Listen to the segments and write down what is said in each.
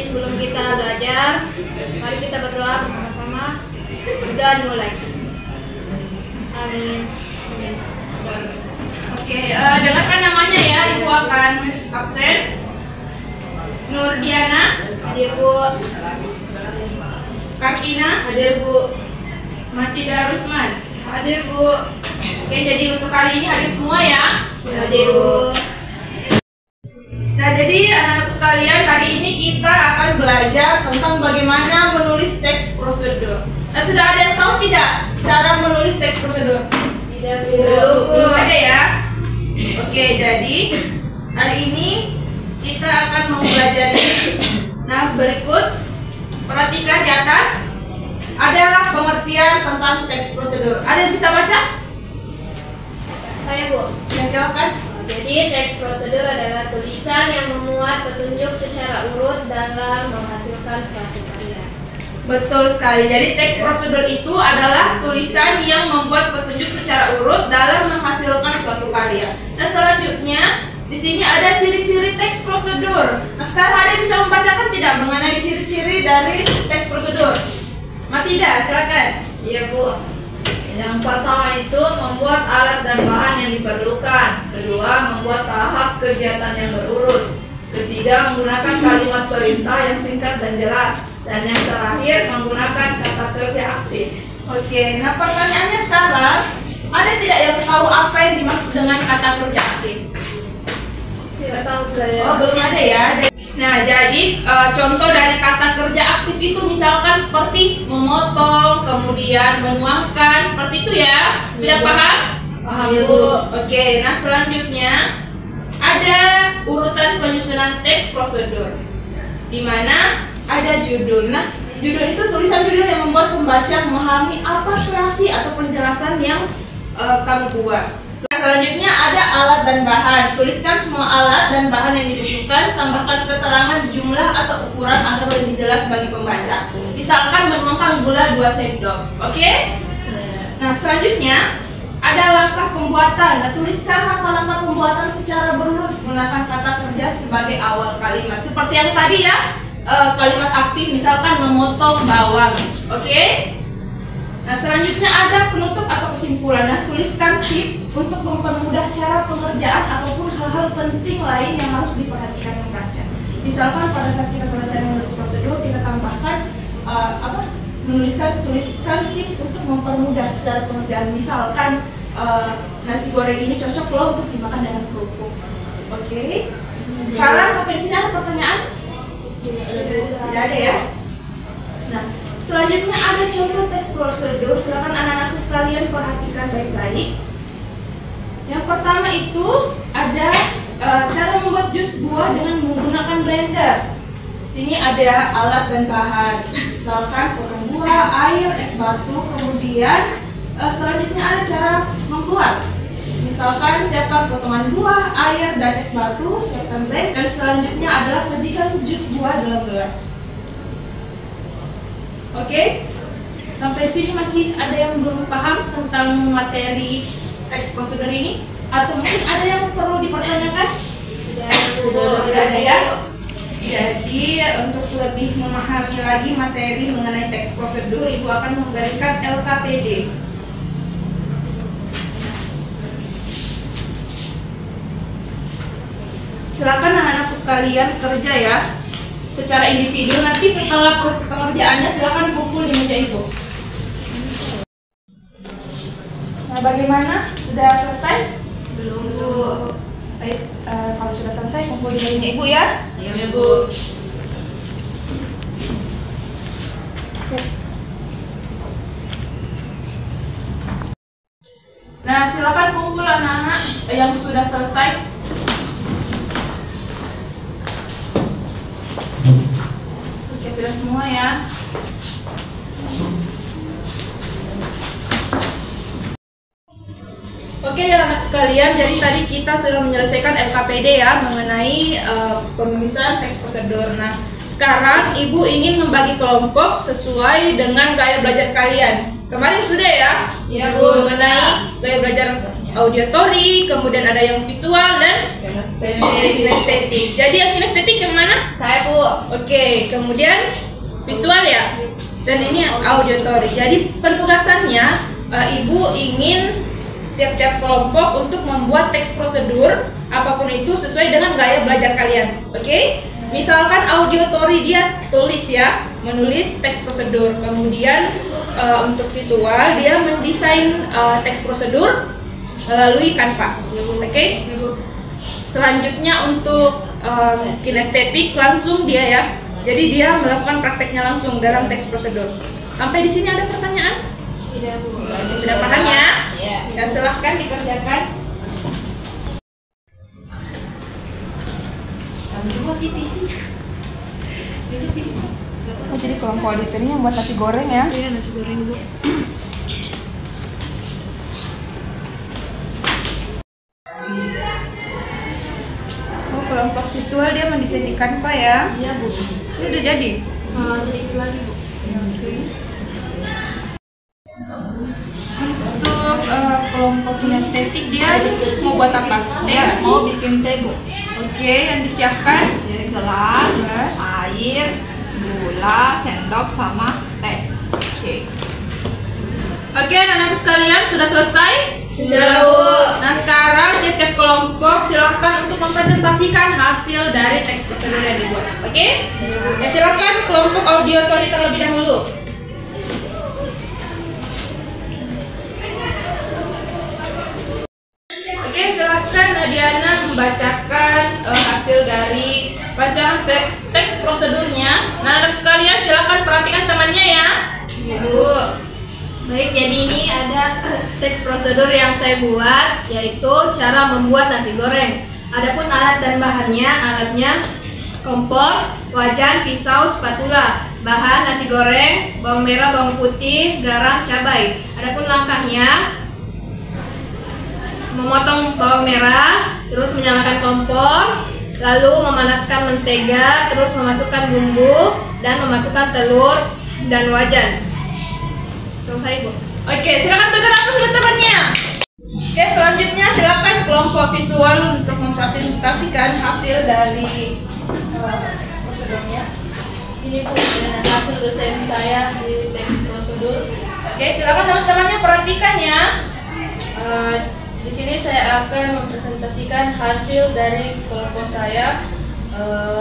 sebelum kita belajar, mari kita berdoa bersama-sama. Berdoa dimulai. Amin. Oke, dengarkan namanya ya. Ibu akan absen. Nurdiana, Hadir Bu. Kartina, Hadir Bu. Masida Rusman. Hadir Bu. Oke, jadi untuk kali ini hadir semua ya. Hadir Bu. Nah, jadi anak-anak sekalian, hari ini kita akan belajar tentang bagaimana menulis teks prosedur. Nah, sudah ada yang tahu tidak cara menulis teks prosedur? Tidak Bu. Belum ada ya? Oke, jadi hari ini kita akan mempelajari. Nah, berikut perhatikan di atas ada pengertian tentang teks prosedur. Ada yang bisa baca? Saya Bu. Ya, silakan. Jadi teks prosedur adalah tulisan yang memuat petunjuk secara urut dalam menghasilkan suatu karya. Betul sekali. Jadi teks prosedur itu adalah tulisan yang membuat petunjuk secara urut dalam menghasilkan suatu karya. Nah, selanjutnya di sini ada ciri-ciri teks prosedur. Nah, sekarang ada yang bisa membacakan tidak mengenai ciri-ciri dari teks prosedur? Masida, silakan. Iya Bu. Yang pertama itu membuat alat dan bahan yang diperlukan. Kedua, membuat tahap kegiatan yang berurut. Ketiga, menggunakan kalimat perintah yang singkat dan jelas. Dan yang terakhir, menggunakan kata kerja aktif. Oke, nah pertanyaannya sekarang, ada tidak yang tahu apa yang dimaksud dengan kata kerja aktif? Tidak tahu Bu. Oh, belum ada ya. Nah, jadi contoh dari kata kerja aktif itu misalkan seperti memotong, kemudian menuangkan, seperti itu ya. Sudah paham? Paham Iya, Bu. Oke, nah selanjutnya ada urutan penyusunan teks prosedur, di mana ada judul. Nah, judul itu tulisan judul yang membuat pembaca memahami apa kreasi atau penjelasan yang kamu buat. Selanjutnya ada alat dan bahan. Tuliskan semua alat dan bahan yang dibutuhkan, tambahkan keterangan jumlah atau ukuran agar lebih jelas bagi pembaca. Misalkan menuangkan gula 2 sendok. Oke? Nah, selanjutnya ada langkah pembuatan. Nah, tuliskan langkah-langkah pembuatan secara berurut, gunakan kata kerja sebagai awal kalimat. Seperti yang tadi ya, kalimat aktif misalkan memotong bawang. Oke? Nah, selanjutnya ada penutup atau kesimpulan. Nah, tuliskan tip untuk mempermudah cara pengerjaan ataupun hal-hal penting lain yang harus diperhatikan pembaca. Misalkan pada saat kita selesai menulis prosedur, kita tambahkan tuliskan tip untuk mempermudah secara pengerjaan. Misalkan nasi goreng ini cocok loh untuk dimakan dengan kerupuk. Oke. Sekarang sampai di sini ada pertanyaan? Tidak ada ya? Nah, selanjutnya ada contoh teks prosedur. Silakan anak-anakku sekalian perhatikan baik-baik. Yang pertama itu ada cara membuat jus buah dengan menggunakan blender. Sini ada alat dan bahan. Misalkan potong buah, air, es batu. Kemudian selanjutnya ada cara membuat. Misalkan siapkan potongan buah, air, dan es batu. Siapkan blend. Dan selanjutnya adalah sajikan jus buah dalam gelas. Oke, sampai sini masih ada yang belum paham tentang materi teks prosedur ini? Atau mungkin ada yang perlu dipertanyakan? Tidak ada ya? Jadi untuk lebih memahami lagi materi mengenai teks prosedur, Ibu akan memberikan LKPD. Silakan anak-anakku sekalian kerja ya secara individu. Nanti setelah proses pengerjaannya silakan kumpul di meja Ibu. Nah, bagaimana? Sudah selesai? Belum Bu. Baik, kalau sudah selesai kumpul di meja Ibu ya. Iya Bu. Nah, silakan kumpul anak-anak yang sudah selesai. Oke, sudah semua ya. Oke ya anak sekalian, jadi tadi kita sudah menyelesaikan LKPD ya mengenai penulisan teks prosedur. Nah, sekarang Ibu ingin membagi kelompok sesuai dengan gaya belajar kalian. Kemarin sudah ya? Iya Bu. Mengenai gaya belajar auditory, kemudian ada yang visual dan kinestetik. Jadi yang kinestetik yang mana? Saya Bu. Oke, kemudian visual ya. Dan ini auditory. Jadi penugasannya Ibu ingin tiap-tiap kelompok untuk membuat teks prosedur apapun itu sesuai dengan gaya belajar kalian. Oke? Misalkan auditory dia tulis ya, menulis teks prosedur. Kemudian untuk visual dia mendesain teks prosedur melalui Canva. Oke? Selanjutnya untuk kinestetik langsung dia ya. Jadi dia melakukan prakteknya langsung dalam teks prosedur. Sampai di sini ada pertanyaan? Tidak Bu. Sudah paham ya? Iya. Dan silahkan dikerjakan. Sama semua TV sih. Oh, jadi kelompok auditornya buat nasi goreng ya? Iya, nasi goreng Bu. Oh, kelompok visual dia mendesain di Canva ya? Iya Bu. Ini udah jadi? Sedikit lagi Bu. Untuk kelompok kinestetik dia mau buat apa? Ya, mau bikin teh Bu. Oke, yang disiapkan Jadi gelas, Gelas. air, gula, sendok sama teh. Oke, anak-anak sekalian sudah selesai? Sudah, Bu. Nah, sekarang tiap-tiap kelompok silahkan untuk mempresentasikan hasil dari teks prosedur yang dibuat. Oke? Ya, silahkan kelompok auditory terlebih dahulu. Oke, silahkan Diana membacakan hasil dari bacaan teks prosedurnya. Nah, anak sekalian silahkan perhatikan temannya ya. Bu. Baik, jadi ini ada teks prosedur yang saya buat, yaitu cara membuat nasi goreng. Adapun alat dan bahannya, alatnya kompor, wajan, pisau, spatula. Bahan nasi goreng, bawang merah, bawang putih, garam, cabai. Adapun langkahnya, memotong bawang merah, terus menyalakan kompor, lalu memanaskan mentega, terus memasukkan bumbu, dan memasukkan telur dan wajan. Selesai Bu. Oke, silakan bergerak ke sebelah temannya. Oke, selanjutnya silakan kelompok visual untuk mempresentasikan hasil dari teks prosedurnya. Ini Bu, hasil desain saya di teks prosedur. Oke, silakan teman-temannya perhatikan ya. Di sini saya akan mempresentasikan hasil dari kelompok saya.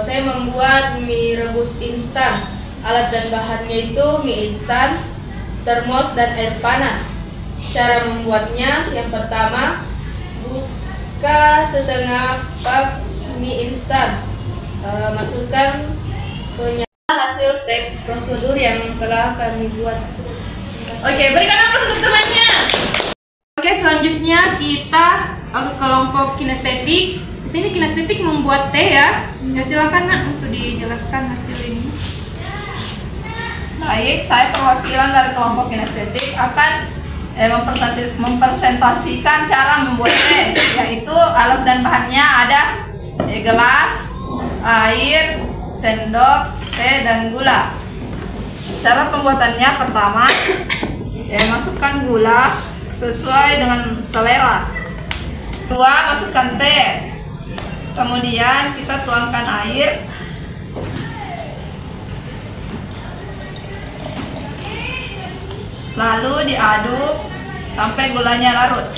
Saya membuat mie rebus instan. Alat dan bahannya itu mie instan, termos dan air panas. Cara membuatnya, yang pertama, buka setengah pak mie instan, masukkan ke hasil teks prosedur yang telah kami buat. Oke, berikan aplaus untuk temannya. Oke, selanjutnya kita untuk kelompok kinestetik. Di sini kinestetik membuat teh ya. Ya, silakan Nak untuk dijelaskan hasil ini. Baik, saya perwakilan dari kelompok kinestetik akan mempresentasikan cara membuat teh, yaitu alat dan bahannya ada gelas, air, sendok, teh, dan gula. Cara pembuatannya pertama, masukkan gula sesuai dengan selera. Kedua, masukkan teh. Kemudian kita tuangkan air. Lalu diaduk sampai gulanya larut.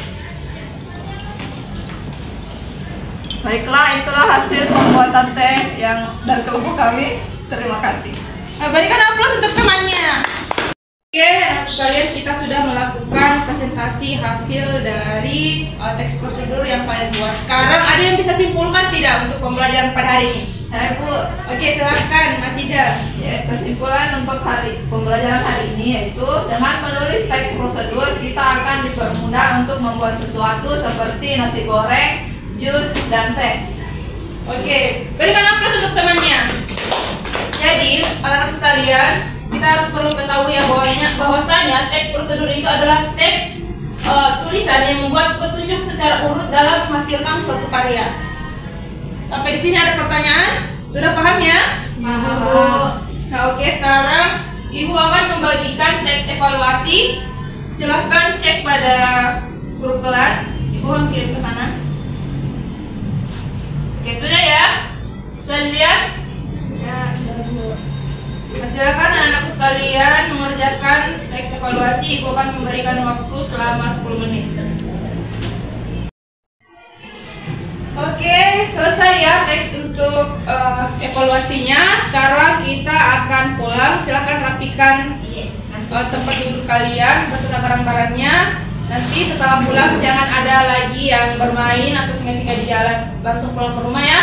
Baiklah, itulah hasil pembuatan teh yang dari kelompok kami. Terima kasih. Berikan aplaus untuk temannya. Oke, anak sekalian, kita sudah melakukan presentasi hasil dari teks prosedur yang kalian buat. Sekarang ada yang bisa simpulkan tidak untuk pembelajaran pada hari ini? Saya Bu. Oke, silahkan Mas Ida. Ya, kesimpulan untuk pembelajaran hari ini yaitu dengan menulis teks prosedur kita akan dipermudah untuk membuat sesuatu seperti nasi goreng, jus, dan teh. Oke, berikan aplaus untuk temannya. Jadi, anak-anak sekalian, kita harus perlu ketahui ya bahwasanya teks prosedur itu adalah teks tulisan yang membuat petunjuk secara urut dalam menghasilkan suatu karya. Sampai di sini ada pertanyaan? Sudah paham ya? Paham Bu. Nah, oke, sekarang Ibu akan membagikan teks evaluasi. Silahkan cek pada grup kelas. Ibu Ibu kan kirim ke sana. Oke, sudah ya? Sudah dilihat? Ya, Silakan anak-anakku sekalian mengerjakan teks evaluasi. Ibu akan memberikan waktu selama 10 menit. Oke, selesai ya teks untuk evaluasinya. Sekarang kita akan pulang. Silakan rapikan tempat duduk kalian beserta barang-barangnya. Nanti setelah pulang jangan ada lagi yang bermain atau singgah-singgah di jalan. Langsung pulang ke rumah ya.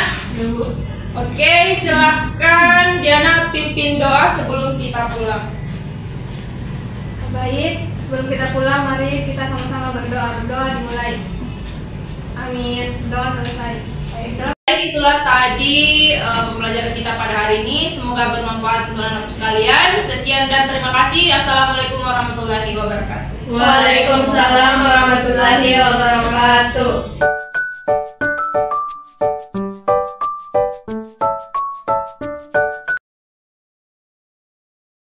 Oke, silahkan Diana pimpin doa sebelum kita pulang. baik. Sebelum kita pulang, mari kita sama-sama berdoa. Berdoa dimulai. Amin. Doa selesai. Baik, itulah tadi pembelajaran kita pada hari ini. Semoga bermanfaat untuk anak-anak sekalian. Sekian dan terima kasih. Assalamualaikum warahmatullahi wabarakatuh. Waalaikumsalam warahmatullahi wabarakatuh.